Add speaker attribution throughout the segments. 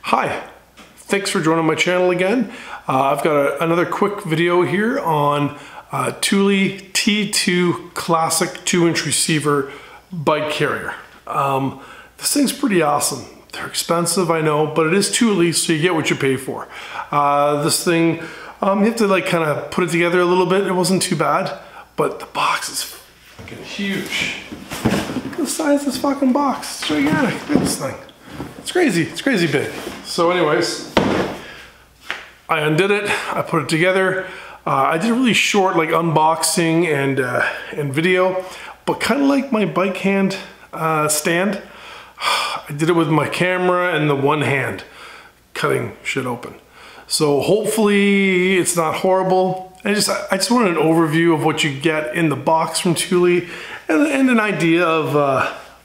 Speaker 1: Hi, thanks for joining my channel again. I've got another quick video here on Thule T2 Classic 2-inch receiver bike carrier. This thing's pretty awesome. They're expensive, I know, but it is Thule, so you get what you pay for. This thing, you have to like kind of put it together a little bit. It wasn't too bad, but the box is fucking huge. Look at the size of this fucking box. It's gigantic. Look at this thing. It's crazy big. So anyways, I undid it, I put it together. I did a really short like unboxing and video, but kind of like my bike hand stand, I did it with my camera and the one hand cutting shit open. So hopefully it's not horrible. I just wanted an overview of what you get in the box from Thule and an idea of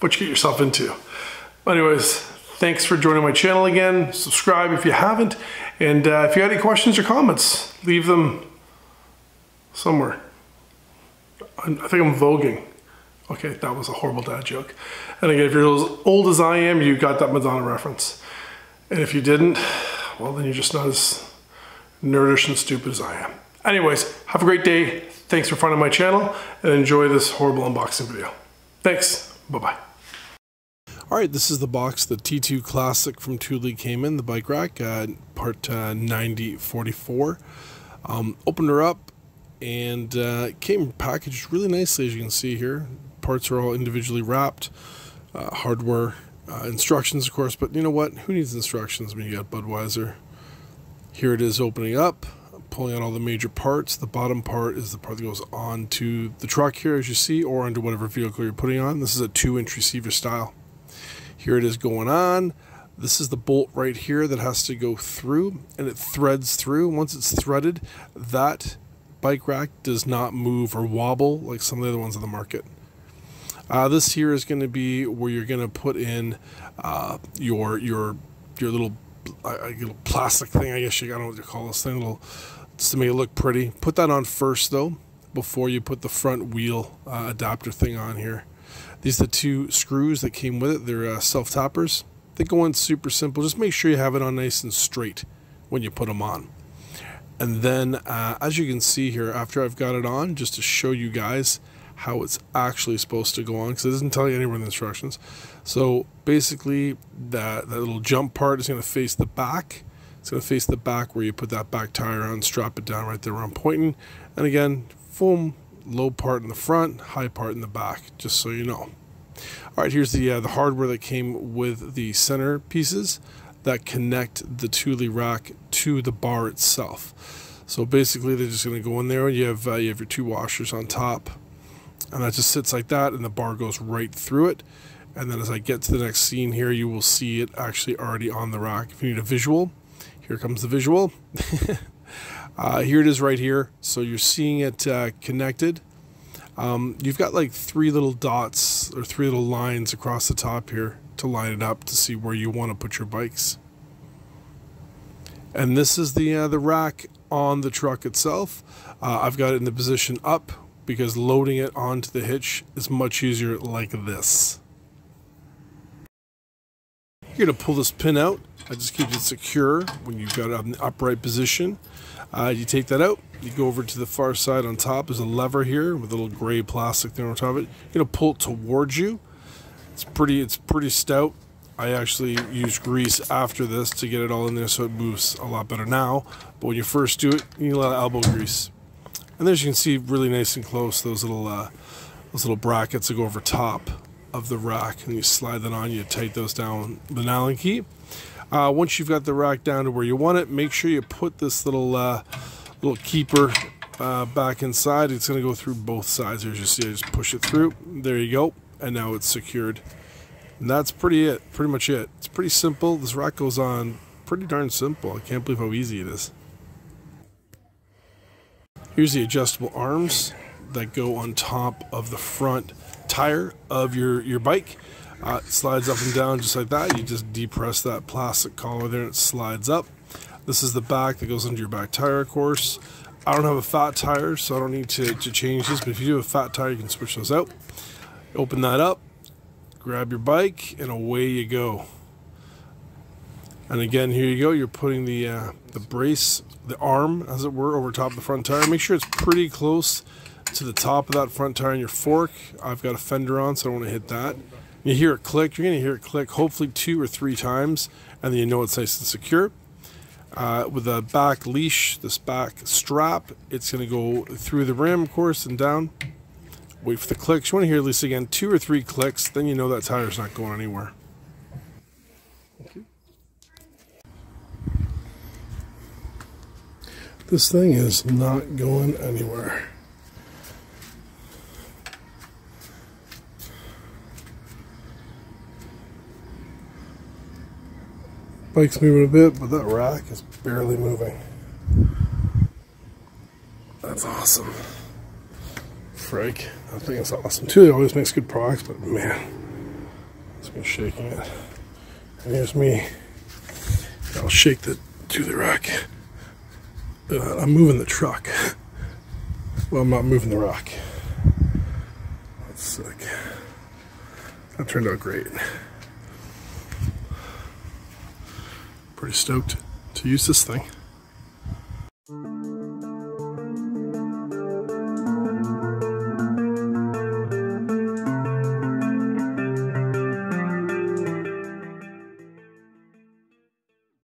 Speaker 1: what you get yourself into. Anyways, thanks for joining my channel again. Subscribe if you haven't. And if you have any questions or comments, leave them somewhere. I think I'm voguing. Okay, that was a horrible dad joke. And again, if you're as old as I am, you got that Madonna reference. And if you didn't, well, then you're just not as nerdish and stupid as I am. Anyways, have a great day. Thanks for finding my channel and enjoy this horrible unboxing video. Thanks. Bye-bye. All right, this is the box the T2 Classic from Thule came in, the bike rack, part 9044. Opened her up and it came packaged really nicely, as you can see here. Parts are all individually wrapped, hardware, instructions, of course, but you know what? Who needs instructions when you got Budweiser? Here it is opening up, pulling out all the major parts. The bottom part is the part that goes onto the truck here, as you see, or onto whatever vehicle you're putting on. This is a 2-inch receiver style. Here it is going on. This is the bolt right here that has to go through, and it threads through. Once it's threaded, that bike rack does not move or wobble like some of the other ones on the market. This here is going to be where you're going to put in your little plastic thing. I guess I don't know what you call this thing. Just to make it look pretty. Put that on first though, before you put the front wheel adapter thing on here. These are the 2 screws that came with it. They're self-tappers. They go in super simple. Just make sure you have it on nice and straight when you put them on. And then, as you can see here, after I've got it on, just to show you guys how it's actually supposed to go on, because it doesn't tell you anywhere in the instructions. So basically, that little jump part is going to face the back. It's going to face the back where you put that back tire on, strap it down right there where I'm pointing. And again, foam. Low part in the front, high part in the back, just so you know. All right, here's the hardware that came with the center pieces that connect the Thule rack to the bar itself. So basically, they're just going to go in there. You have your 2 washers on top, and that just sits like that, and the bar goes right through it. And then as I get to the next scene here, you will see it actually already on the rack. If you need a visual, here comes the visual. Here it is right here. So you're seeing it connected. You've got like 3 little dots or 3 little lines across the top here to line it up to see where you want to put your bikes. And this is the rack on the truck itself. I've got it in the position up because loading it onto the hitch is much easier like this. You're going to pull this pin out. I just keep it secure when you've got it in the upright position. You take that out, you go over to the far side on top. There's a lever here with a little gray plastic thing on top of it. You're going to pull it towards you. It's pretty stout. I actually use grease after this to get it all in there so it moves a lot better now. But when you first do it, you need a lot of elbow grease. And as you can see, really nice and close, those little brackets that go over top of the rack. And you slide that on, you tighten those down with an Allen key. Once you've got the rack down to where you want it, make sure you put this little keeper back inside. It's going to go through both sides. As you see, I just push it through. There you go. And now it's secured. And that's pretty much it. It's pretty simple. This rack goes on pretty darn simple. I can't believe how easy it is. Here's the adjustable arms that go on top of the front tire of your bike. It slides up and down just like that. You just depress that plastic collar there and it slides up. This is the back that goes under your back tire, of course. I don't have a fat tire, so I don't need to change this, but if you do have a fat tire, you can switch those out. Open that up, grab your bike, and away you go. And again, here you go. You're putting the brace, the arm, as it were, over top of the front tire. Make sure it's pretty close to the top of that front tire in your fork. I've got a fender on, so I don't want to hit that. You hear it click. You're going to hear it click hopefully 2 or 3 times, and then you know it's nice and secure. With the back leash, this back strap, it's going to go through the rim, of course, and down. Wait for the clicks. You want to hear at least, again, 2 or 3 clicks, then you know that tire's not going anywhere. Okay. This thing is not going anywhere. Bike's moving a bit, but that rack is barely moving. That's awesome. Frike, that thing is awesome. Thule always makes good products, but man, it's been shaking it. And here's me. I'll shake the Thule rack. I'm moving the truck. Well, I'm not moving the rack. That's sick. That turned out great. Pretty stoked to use this thing.